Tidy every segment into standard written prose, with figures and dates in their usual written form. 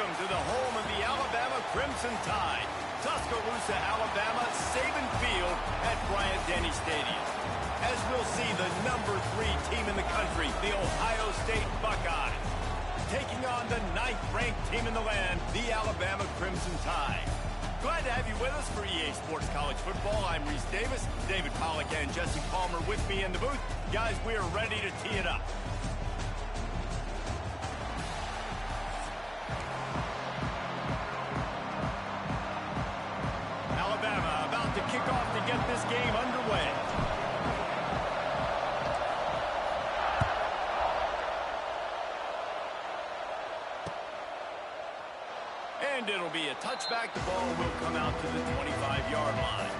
Welcome to the home of the Alabama Crimson Tide. Tuscaloosa, Alabama, Saban Field at Bryant-Denny Stadium. As we'll see, the #3 team in the country, the Ohio State Buckeyes, taking on the 9th-ranked team in the land, the Alabama Crimson Tide. Glad to have you with us for EA Sports College Football. I'm Reese Davis, David Pollack and Jesse Palmer with me in the booth. Guys, we are ready to tee it up. Alabama about to kick off to get this game underway. And it'll be a touchback. The ball will come out to the 25-yard line.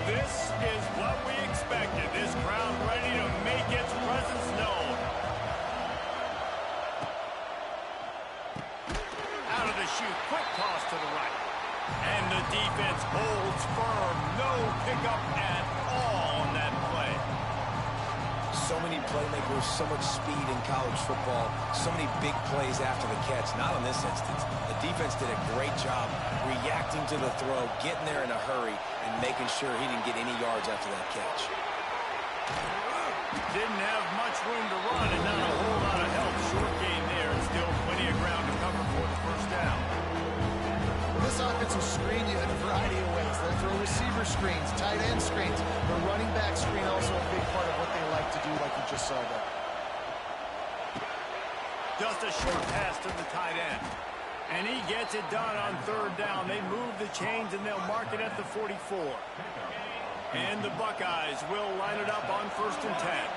This is what we expected. This crowd ready to make its presence known. Out of the chute, quick toss to the right. And the defense holds firm. No pickup at all on that play. So many playmakers, so much speed in college football, so many big plays after the catch. Not in this instance. The defense did a great job reacting to the throw, getting there in a hurry, and making sure he didn't get any yards after that catch. Didn't have much room to run and not a whole lot of help. Short gain there and still plenty of ground to cover for the first down. This offense will screen you in a variety of ways. They'll throw receiver screens, tight end screens. The running back screen also a big part of what they like to do, like you just saw there. Just a short pass to the tight end. And he gets it done on third down. They move the chains and they'll mark it at the 44. And the Buckeyes will line it up on 1st and 10.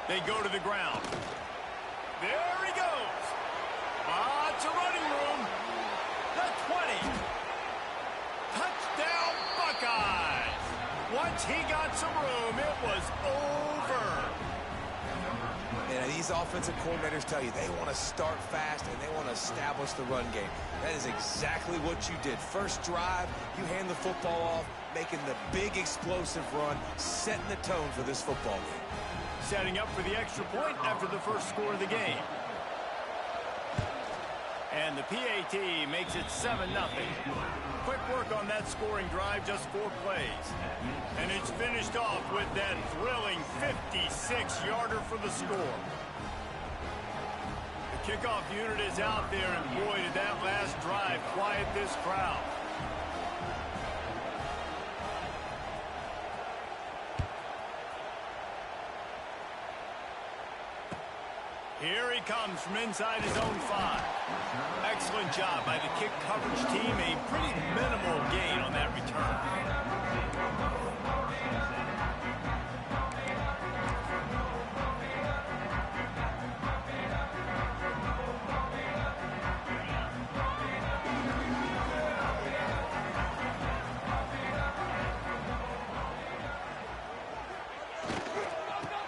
They go to the ground. There he goes. Lots of running room. The 20. Touchdown, Buckeyes. Once he got some room, it was over. And these offensive coordinators tell you they want to start fast and they want to establish the run game. That is exactly what you did. First drive, you hand the football off, making the big explosive run, setting the tone for this football game. Setting up for the extra point after the first score of the game. And the PAT makes it 7-0. Quick work on that scoring drive, just 4 plays. And it's finished off with that thrilling 56-yarder for the score. The kickoff unit is out there, and boy, did that last drive quiet this crowd. Here he comes from inside his own 5. Excellent job by the kick coverage team. A pretty minimal gain on that return.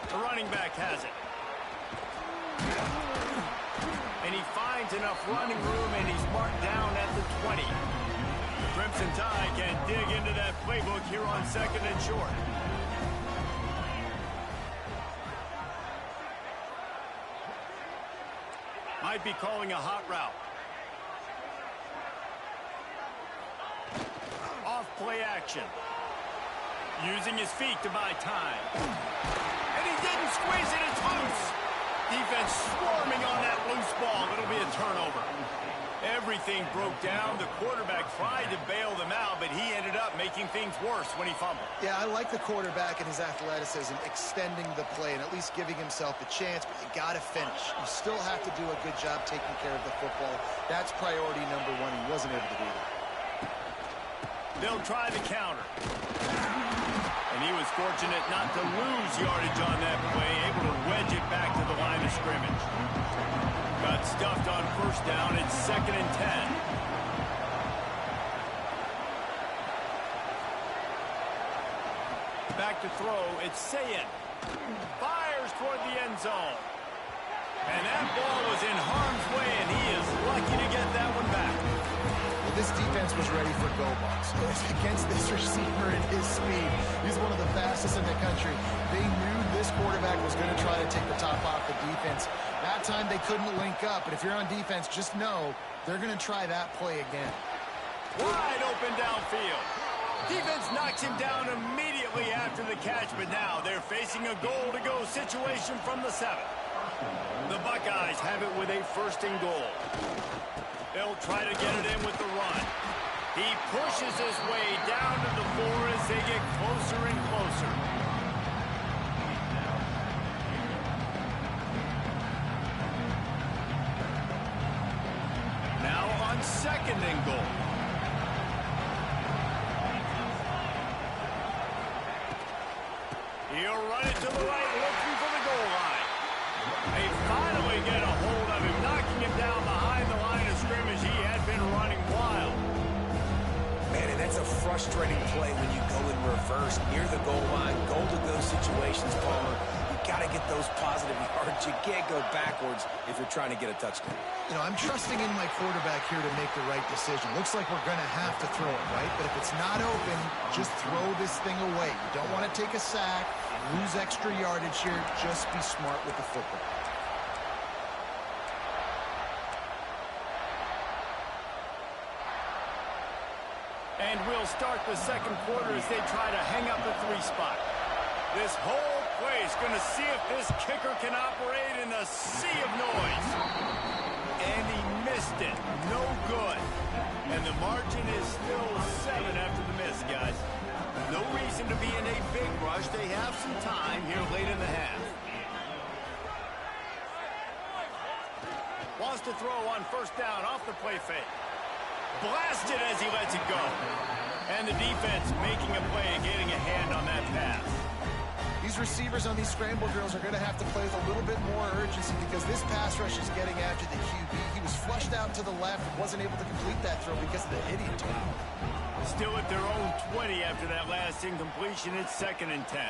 The running back has it. And he finds enough running room, and he's marked down at the 20. The Crimson Tide can dig into that playbook here on 2nd and short. Might be calling a hot route. Off play action. Using his feet to buy time. And he didn't squeeze it, it's loose. Defense swarming on that loose ball. It'll be a turnover. Everything broke down. The quarterback tried to bail them out, but he ended up making things worse when he fumbled. Yeah, I like the quarterback and his athleticism, extending the play and at least giving himself a chance, but you got to finish. You still have to do a good job taking care of the football. That's priority #1. He wasn't able to do that. They'll try the counter. And he was fortunate not to lose yardage on that play, able to wedge it back to the line of scrimmage. Got stuffed on 1st down. It's 2nd and 10. Back to throw. It's Sayin. Fires toward the end zone. And that ball was in harm's way, and he is lucky to get that one back. Well, this defense was ready for go balls. Against this receiver and his speed, he's one of the fastest in the country. They knew this quarterback was going to try to take the top off the defense. That time they couldn't link up, but if you're on defense, just know they're going to try that play again. Wide open downfield. Defense knocks him down immediately after the catch, but now they're facing a goal-to-go situation from the 7. The Buckeyes have it with a 1st and goal. They'll try to get it in with the run. He pushes his way down to the 4 as they get closer and closer. Now on 2nd and goal. He'll run it to the right, looking for the goal line. They finally get a hold of him, knocking him down behind the line of scrimmage. He had been running wild. Man, and that's a frustrating play when you go in reverse near the goal line. Goal-to-go situations, Palmer. You got to get those positive yards. You can't go backwards if you're trying to get a touchdown. You know, I'm trusting in my quarterback here to make the right decision. Looks like we're going to have to throw it, right? But if it's not open, just throw this thing away. You don't want to take a sack, lose extra yardage here. Just be smart with the football. And we'll start the 2nd quarter as they try to hang up the 3 spot. This whole play is going to see if this kicker can operate in a sea of noise. And he missed it. No good. And the margin is still 7 after the miss, guys. No reason to be in a big rush. They have some time here late in the half. Wants to throw on 1st down off the play fake. Blasted as he lets it go. And the defense making a play and getting a hand on that pass. These receivers on these scramble drills are going to have to play with a little bit more urgency because this pass rush is getting after the QB. He was flushed out to the left and wasn't able to complete that throw because of the hit he took. Still at their own 20 after that last incompletion. It's 2nd and 10.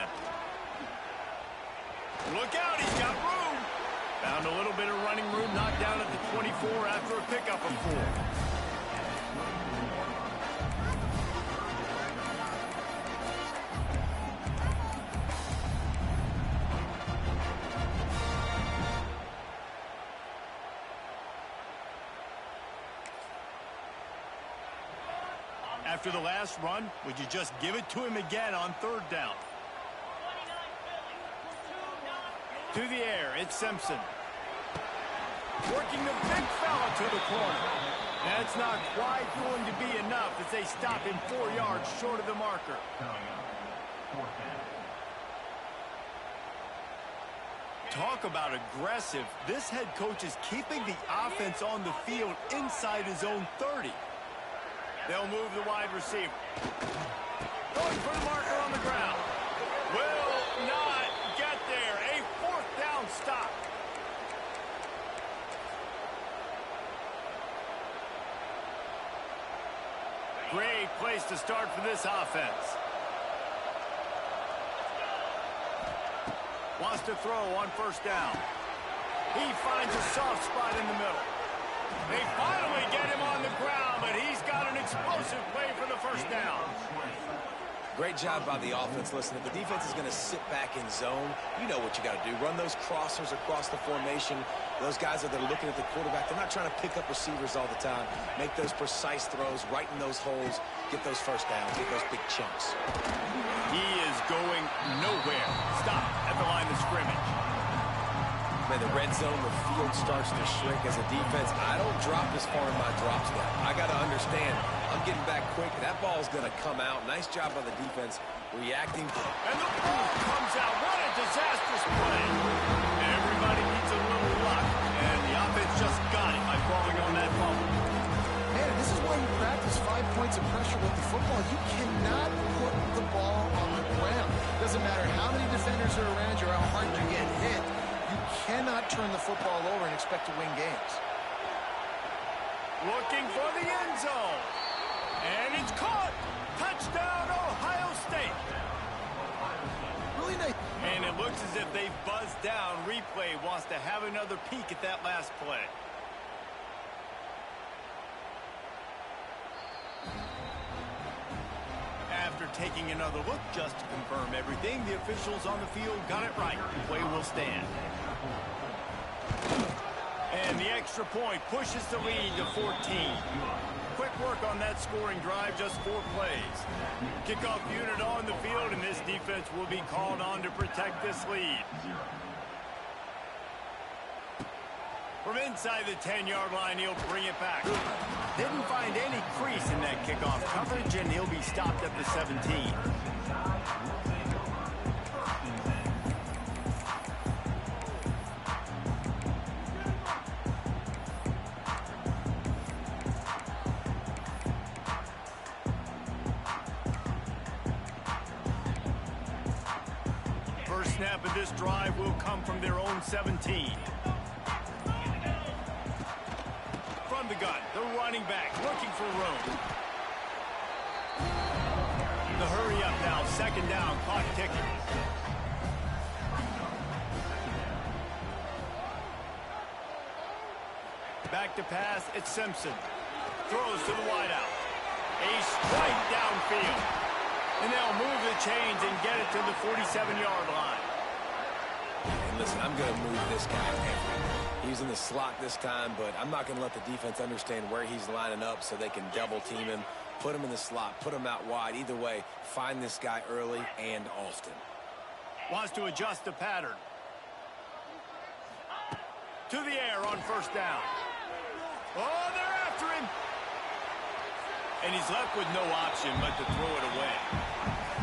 Look out, he's got room. Found a little bit of running room, knocked down at the 24 after a pickup of 4. After the last run, would you just give it to him again on 3rd down? To the air, it's Simpson. Working the big fella to the corner. That's not quite going to be enough as they stop him 4 yards short of the marker. Talk about aggressive. This head coach is keeping the offense on the field inside his own 30. They'll move the wide receiver. Going for the marker on the ground. Will not get there. A 4th down stop. Great place to start for this offense. Wants to throw on 1st down. He finds a soft spot in the middle. They finally get him on the ground, but he's got an explosive play for the 1st down. Great job by the offense. Listen, if the defense is going to sit back in zone, you know what you got to do. Run those crossers across the formation. Those guys that are looking at the quarterback, they're not trying to pick up receivers all the time. Make those precise throws, right in those holes, get those 1st downs, get those big chunks. He is going nowhere. Stop at the line of scrimmage. Man, the red zone, the field starts to shrink as a defense. I don't drop as far in my drop step. I got to understand, I'm getting back quick. That ball's going to come out. Nice job by the defense reacting. And the ball comes out. What a disastrous play. Everybody needs a little luck, and the offense just got it by falling on that fumble. Man, this is why you practice 5 points of pressure with the football. You cannot put the ball on the ground. Doesn't matter how many defenders are around you or how hard you get hit. You cannot turn the football over and expect to win games. Looking for the end zone. And it's caught. Touchdown, Ohio State. Really nice. And it looks as if they've buzzed down. Replay way, wants to have another peek at that last play. After taking another look just to confirm everything, the officials on the field got it right. Play will stand. And the extra point pushes the lead to 14. Quick work on that scoring drive, just 4 plays. Kickoff unit on the field, and this defense will be called on to protect this lead. From inside the 10-yard line, he'll bring it back. Didn't find any crease in that kickoff coverage, and he'll be stopped at the 17. First snap of this drive will come from their own 17. From the gun, the running back looking for room. The hurry up now, second down, clock ticking. Back to pass, it's Simpson. Throws to the wideout. A strike downfield. And they'll move the chains and get it to the 47-yard line. And listen, I'm going to move this guy everywhere. He's in the slot this time, but I'm not going to let the defense understand where he's lining up so they can double team him, put him in the slot, put him out wide. Either way, find this guy early and often. Wants to adjust the pattern. To the air on first down. Oh, they're after him. And he's left with no option but to throw it away.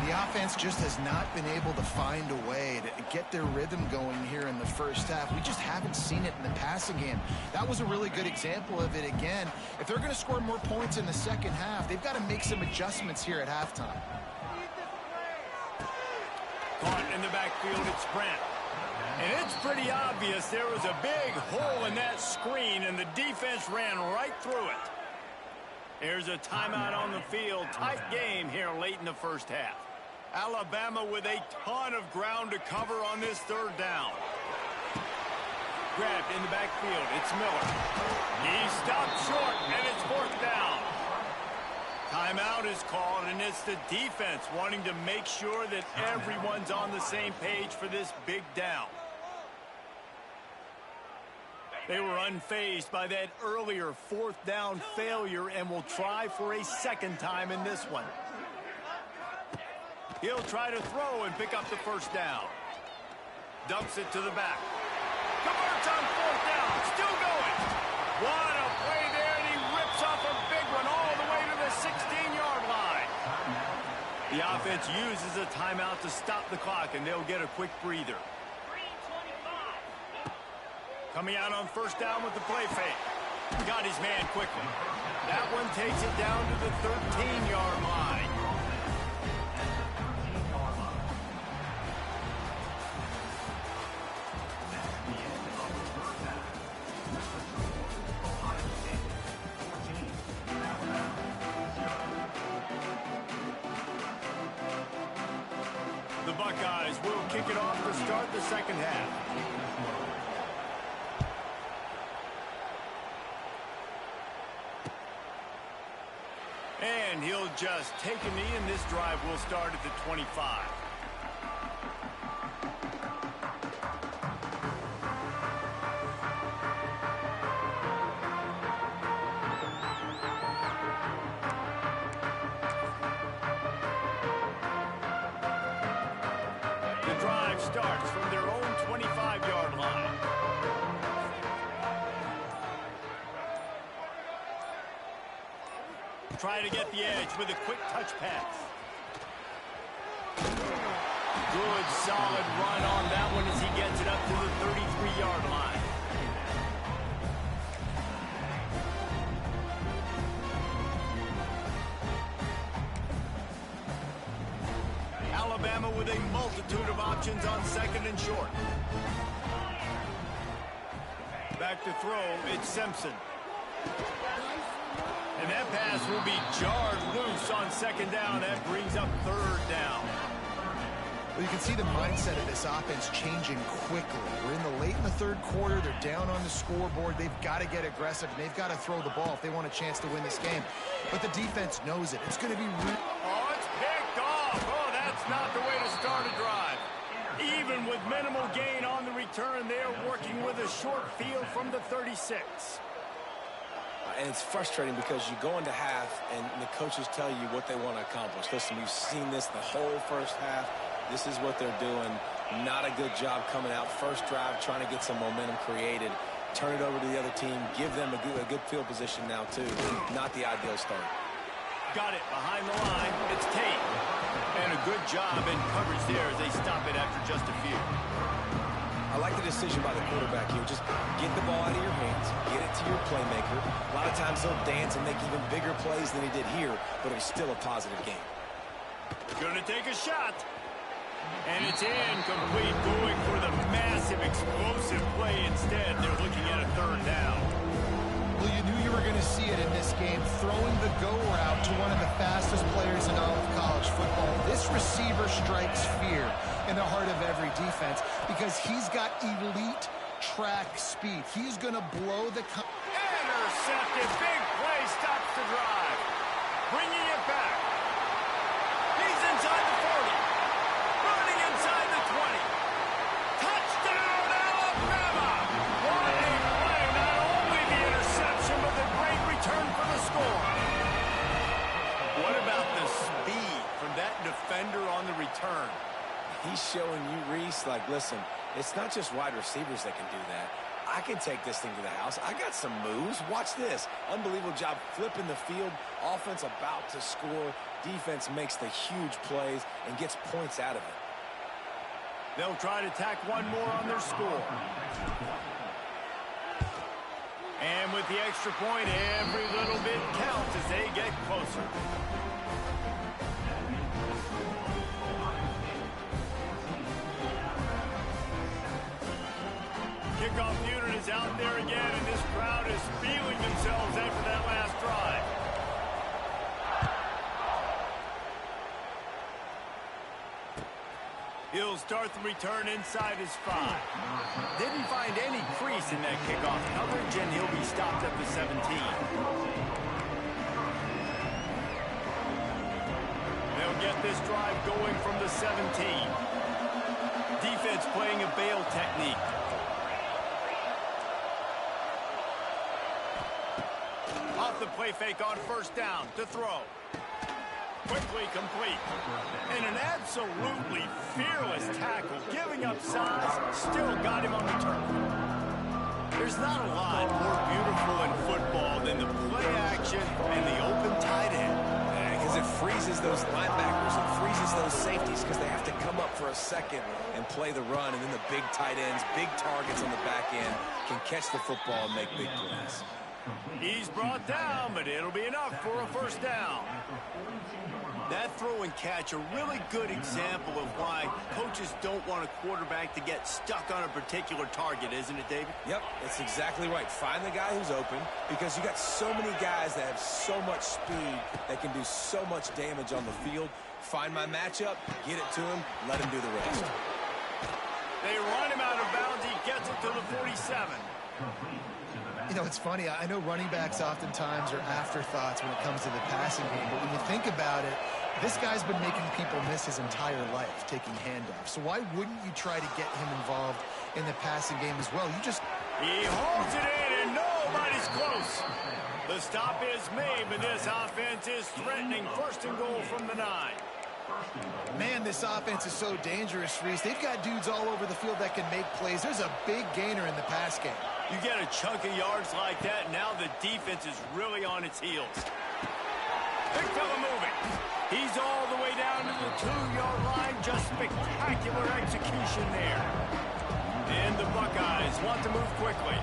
The offense just has not been able to find a way to get their rhythm going here in the first half. We just haven't seen it in the passing game. That was a really good example of it again. If they're going to score more points in the second half, they've got to make some adjustments here at halftime. Caught in the backfield, it's Brent. And it's pretty obvious there was a big hole in that screen, and the defense ran right through it. There's a timeout on the field. Tight game here late in the first half. Alabama with a ton of ground to cover on this third down. Grabbed in the backfield. It's Miller. He stopped short, and it's fourth down. Timeout is called, and it's the defense wanting to make sure that everyone's on the same page for this big down. They were unfazed by that earlier fourth down failure and will try for a second time in this one. He'll try to throw and pick up the first down. Dumps it to the back. Converts on fourth down. Still going. What a play there, and he rips off a big one all the way to the 16-yard line. The offense uses a timeout to stop the clock, and they'll get a quick breather. Coming out on first down with the play fake. Got his man quickly. That one takes it down to the 13-yard line. The Buckeyes will kick it off to start the second half. And he'll just take a knee, and this drive will start at the 25. The drive starts from their own 25-yard line. Try to get the edge with a quick touch pass. Good, solid run on that one as he gets it up to the 33-yard line. Alabama with a multitude of options on second and short. Back to throw, it's Simpson. And that pass will be jarred loose on second down. That brings up third down. Well, you can see the mindset of this offense changing quickly. We're in the third quarter. They're down on the scoreboard. They've got to get aggressive, and they've got to throw the ball if they want a chance to win this game. But the defense knows it. It's going to be... Oh, it's picked off. Oh, that's not the way to start a drive. Even with minimal gain on the return, they're working with a short field from the 36. And it's frustrating because you go into half, and the coaches tell you what they want to accomplish. Listen, we've seen this the whole first half. This is what they're doing. Not a good job coming out. First drive, trying to get some momentum created. Turn it over to the other team. Give them a good field position now, too. Not the ideal start. Got it behind the line. It's Tate. And a good job in coverage there as they stop it after just a few. I like the decision by the quarterback here. Just get the ball out of your hands. Get it to your playmaker. A lot of times he'll dance and make even bigger plays than he did here, but it was still a positive game. Gonna take a shot. And it's incomplete, going for the massive, explosive play instead. They're looking at a third down. Well, you knew you were going to see it in this game, throwing the go route to one of the fastest players in all of college football. This receiver strikes fear in the heart of every defense because he's got elite track speed. He's going to blow the... Intercepted. Big play stops the drive. Bringing it back. He's inside the 40. Running inside the 20. Touchdown, Alabama! What a play. Not only the interception, but the great return for the score. What about the speed from that defender on the return? He's showing you, Reese, like, listen, it's not just wide receivers that can do that. I can take this thing to the house. I got some moves. Watch this. Unbelievable job flipping the field. Offense about to score. Defense makes the huge plays and gets points out of it. They'll try to tack one more on their score. And with the extra point, every little bit counts as they get closer. Kickoff unit is out there again, and this crowd is feeling themselves after that last drive. He'll start the return inside his 5. Didn't find any crease in that kickoff coverage, and he'll be stopped at the 17. They'll get this drive going from the 17. Defense playing a bail technique. Off the play fake on first down to throw. Quickly complete. And an absolutely fearless tackle, giving up size, still got him on the turf. There's not a lot more beautiful in football than the play action and the open tight end. Because it freezes those linebackers, it freezes those safeties because they have to come up for a second and play the run, and then the big tight ends, big targets on the back end can catch the football and make big plays. He's brought down, but it'll be enough for a first down. That throw and catch, a really good example of why coaches don't want a quarterback to get stuck on a particular target, isn't it, David? Yep, that's exactly right. Find the guy who's open because you got so many guys that have so much speed that can do so much damage on the field. Find my matchup, get it to him, let him do the rest. They run him out of bounds. He gets it to the 47. You know, it's funny. I know running backs oftentimes are afterthoughts when it comes to the passing game, but when you think about it, this guy's been making people miss his entire life taking handoffs. So why wouldn't you try to get him involved in the passing game as well? He holds it in, and nobody's close. The stop is made, but this offense is threatening. First and goal from the 9. Man, this offense is so dangerous, Reese. They've got dudes all over the field that can make plays. There's a big gainer in the pass game. You get a chunk of yards like that, now the defense is really on its heels. Big fella moving. He's all the way down to the 2-yard line. Just spectacular execution there. And the Buckeyes want to move quickly.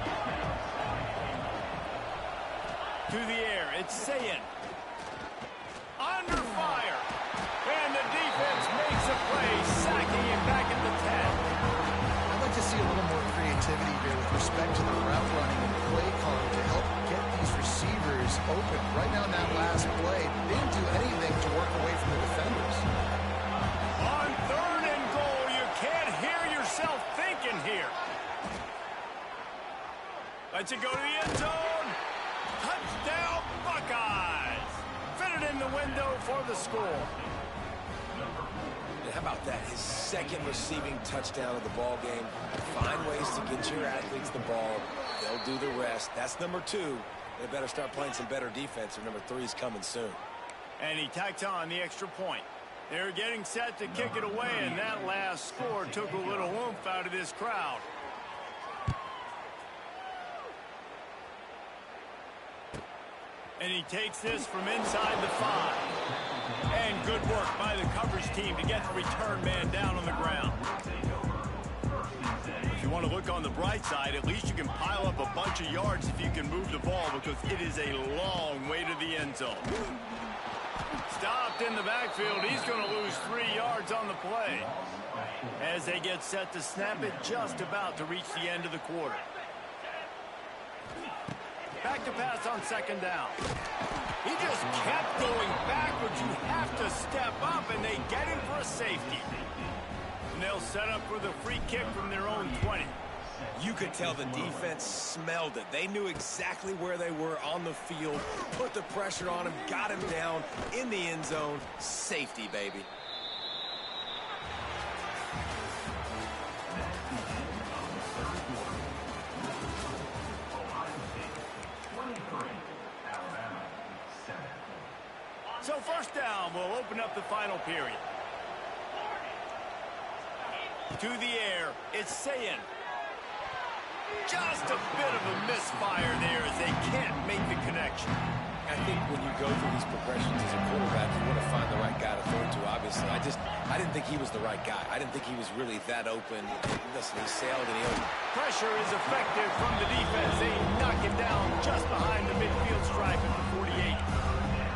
To the air, it's Sayin. Under fire. And the defense makes a play, sacking him back at the 10. I'd like to see a little more creativity here with respect to the route running and play calling to help get these receivers open. Right now in that last play, they didn't do anything to work away from the defenders. On 3rd and goal. Lets it go to the end zone. Touchdown, Buckeyes. Fitted in the window for the score. How about that? His second receiving touchdown of the ball game. Find ways to get your athletes the ball. They'll do the rest. That's number 2. They better start playing some better defense, or number 3 is coming soon. And he tacks on the extra point. They're getting set to kick it away, and that last score took a little oomph out of this crowd. And he takes this from inside the 5. And good work by the coverage team to get the return man down on the ground. If you want to look on the bright side, at least you can pile up a bunch of yards if you can move the ball, because it is a long way to the end zone. Stopped in the backfield. He's going to lose 3 yards on the play as they get set to snap it just about to reach the end of the quarter. Back to pass on second down. He just kept going backwards. You have to step up, and they get him for a safety. And they'll set up for the free kick from their own 20. You could tell the defense smelled it. They knew exactly where they were on the field, put the pressure on him, got him down in the end zone. Safety, baby. So first down will open up the final period. To the air, it's Sayin. Just a bit of a misfire there as they can't make the connection. I think when you go through these progressions as a quarterback, you want to find the right guy to throw to, obviously. I didn't think he was the right guy. I didn't think he was really that open. Listen, he sailed and he opened. Pressure is effective from the defense. They knock him down just behind the midfield stripe at the 48.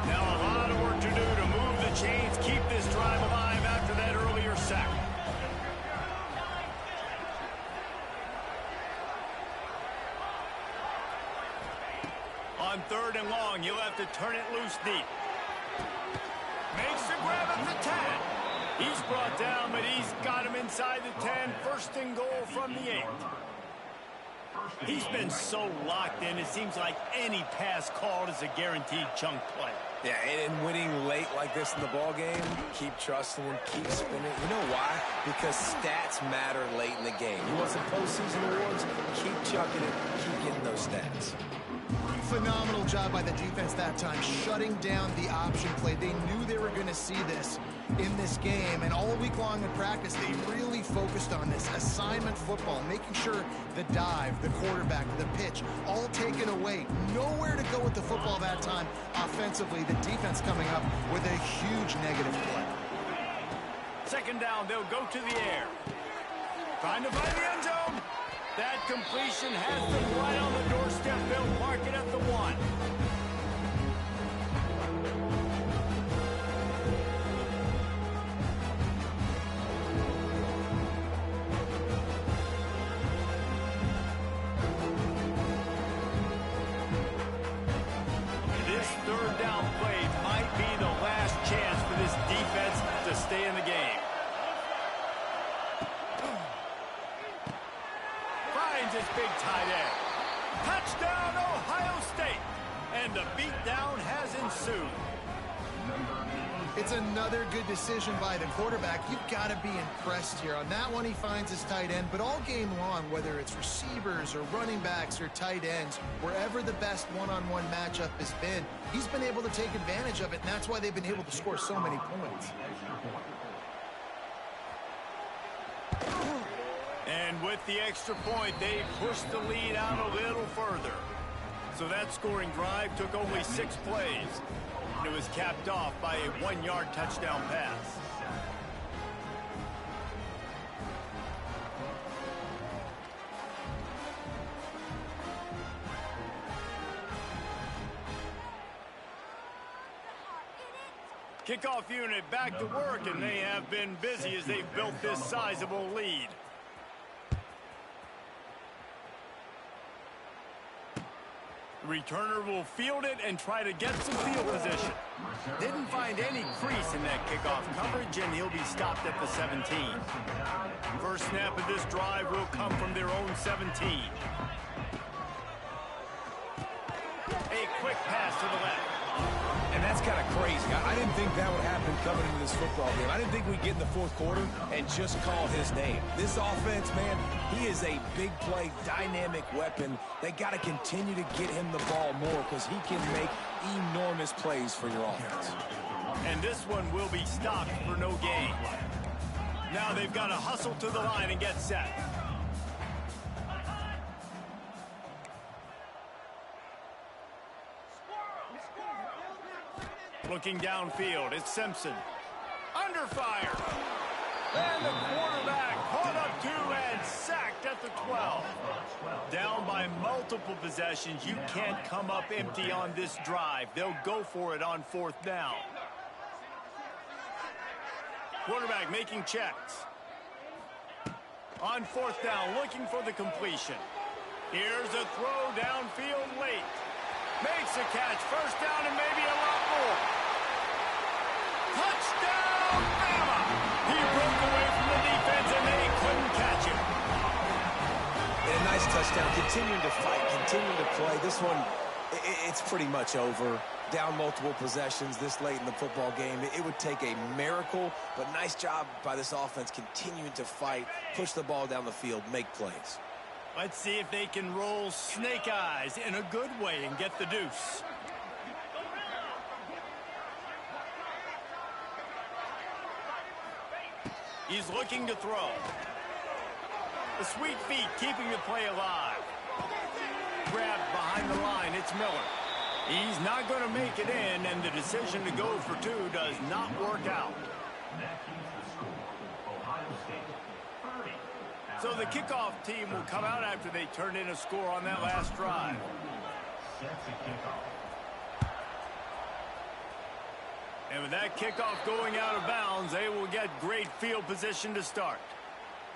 Now a lot of work to do to move the chains, keep this drive alive after that earlier sack. On third and long, you'll have to turn it loose deep. Makes the grab at the 10. He's brought down, but he's got him inside the 10. First and goal from the 8. He's been so locked in, it seems like any pass called is a guaranteed chunk play. Yeah, and winning late like this in the ball game, keep trusting him, keep spinning. You know why? Because stats matter late in the game. You want some postseason awards? Keep chucking it, keep getting those stats. Phenomenal job by the defense that time, shutting down the option play. They knew they were going to see this in this game, and all week long in practice, they really focused on this assignment football, making sure the dive, the quarterback, the pitch, all taken away. Nowhere to go with the football that time offensively. The defense coming up with a huge negative play. Second down, they'll go to the air. Trying to find the end zone. That completion has them right on the doorstep. They'll mark it at the 1. This third down play might be the last chance for this defense to stay in the game. His big tight end. Touchdown, Ohio State. And the beatdown has ensued. It's another good decision by the quarterback. You've got to be impressed here. On that one, he finds his tight end, but all game long, whether it's receivers or running backs or tight ends, wherever the best one-on-one matchup has been, he's been able to take advantage of it, and that's why they've been able to score so many points. And with the extra point, they pushed the lead out a little further. So that scoring drive took only 6 plays. And it was capped off by a 1-yard touchdown pass. Kickoff unit back to work, and they have been busy as they've built this sizable lead. The returner will field it and try to get some field position. Didn't find any crease in that kickoff coverage, and he'll be stopped at the 17. First snap of this drive will come from their own 17. crazy. I didn't think that would happen coming into this football game. I didn't think we'd get in the fourth quarter and just call his name. This offense, man, he is a big play, dynamic weapon. They got to continue to get him the ball more because he can make enormous plays for your offense. And this one will be stopped for no gain. Now they've got to hustle to the line and get set. Looking downfield, it's Simpson. Under fire. And the quarterback caught up to and sacked at the 12. Down by multiple possessions. You can't come up empty on this drive. They'll go for it on fourth down. Quarterback making checks. On fourth down, looking for the completion. Here's a throw downfield late. Makes a catch. First down and maybe a lot more. Touchdown, Bama! He broke away from the defense and they couldn't catch him. And a nice touchdown. Continuing to fight, continuing to play. This one, it's pretty much over. Down multiple possessions this late in the football game. It would take a miracle, but nice job by this offense continuing to fight, push the ball down the field, make plays. Let's see if they can roll snake eyes in a good way and get the deuce. He's looking to throw. The sweet feet keeping the play alive. Grabbed behind the line, it's Miller. He's not going to make it in, and the decision to go for two does not work out. So the kickoff team will come out after they turn in a score on that last drive. And with that kickoff going out of bounds, they will get great field position to start.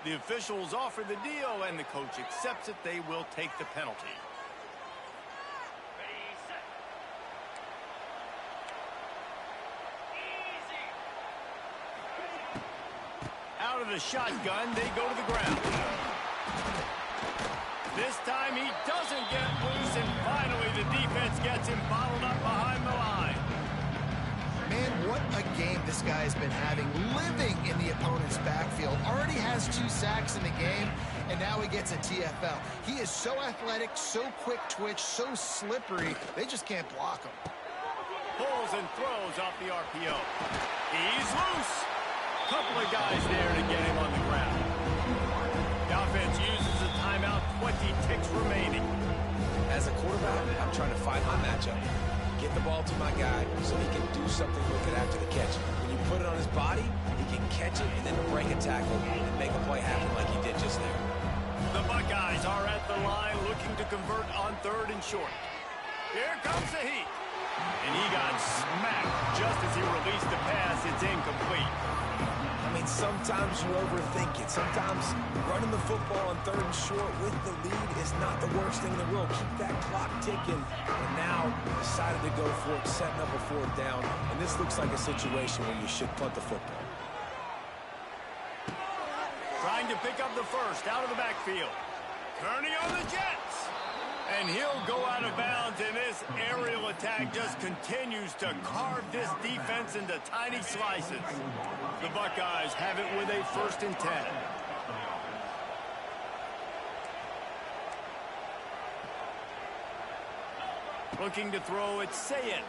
The officials offer the deal, and the coach accepts it. They will take the penalty. Out of the shotgun, they go to the ground. This time he doesn't get loose, and finally the defense gets him bottled up behind the line. Man, what a game this guy has been having, living in the opponent's backfield. Already has 2 sacks in the game, and now he gets a TFL. He is so athletic, so quick twitch, so slippery, they just can't block him. Pulls and throws off the RPO. He's loose. Couple of guys there to get him on the ground. The offense uses a timeout, 20 ticks remaining. As a quarterback, I'm trying to find my matchup. Get the ball to my guy so he can do something with it after the catch. When you put it on his body, he can catch it and then break a tackle and make a play happen like he did just there. The Buckeyes are at the line looking to convert on 3rd and short. Here comes the heat. And he got smacked just as he released the pass. It's incomplete. I mean, sometimes you overthink it. Sometimes running the football on 3rd and short with the lead is not the worst thing in the world. Keep that clock ticking. And now decided to go for it, setting up a 4th down. And this looks like a situation where you should punt the football. Trying to pick up the first out of the backfield. Turning on the Jets. And he'll go out of bounds, and this aerial attack just continues to carve this defense into tiny slices. The Buckeyes have it with a 1st and 10. Looking to throw, it's Sayed.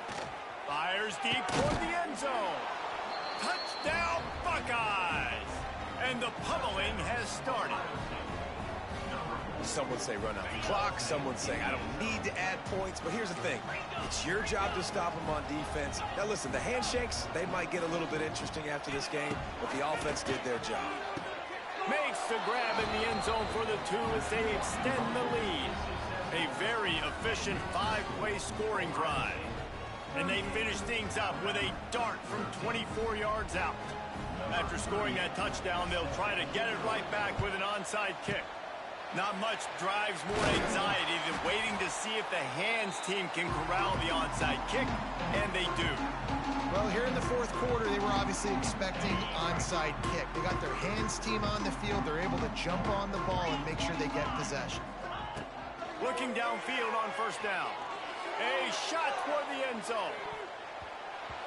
Fires deep toward the end zone. Touchdown, Buckeyes! And the pummeling has started. Some would say run out the clock. Some would say I don't need to add points. But here's the thing. It's your job to stop them on defense. Now, listen, the handshakes, they might get a little bit interesting after this game, but the offense did their job. Makes the grab in the end zone for the 2 as they extend the lead. A very efficient 5-play scoring drive. And they finish things up with a dart from 24 yards out. After scoring that touchdown, they'll try to get it right back with an onside kick. Not much drives more anxiety than waiting to see if the hands team can corral the onside kick, and they do. Well, here in the 4th quarter, they were obviously expecting onside kick. They got their hands team on the field. They're able to jump on the ball and make sure they get possession. Looking downfield on 1st down. A shot toward the end zone.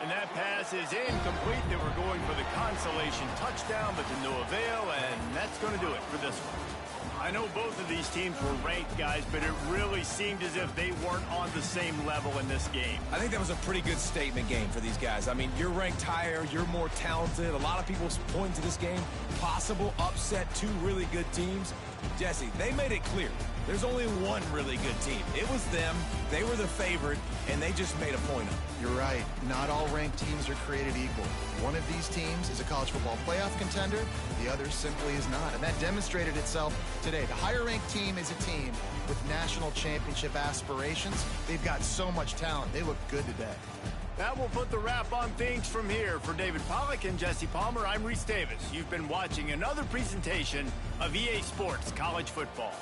And that pass is incomplete. They were going for the consolation touchdown, but to no avail, and that's going to do it for this one. I know both of these teams were ranked, guys, but it really seemed as if they weren't on the same level in this game. I think that was a pretty good statement game for these guys. I mean, you're ranked higher, you're more talented. A lot of people point to this game, possible upset, two really good teams. Jesse, they made it clear. There's only one really good team. It was them. They were the favorite, and they just made a point of it. You're right. Not all ranked teams are created equal. One of these teams is a college football playoff contender. The other simply is not. And that demonstrated itself today. The higher-ranked team is a team with national championship aspirations. They've got so much talent. They look good today. That will put the wrap on things from here. For David Pollack and Jesse Palmer, I'm Reese Davis. You've been watching another presentation of EA Sports College Football.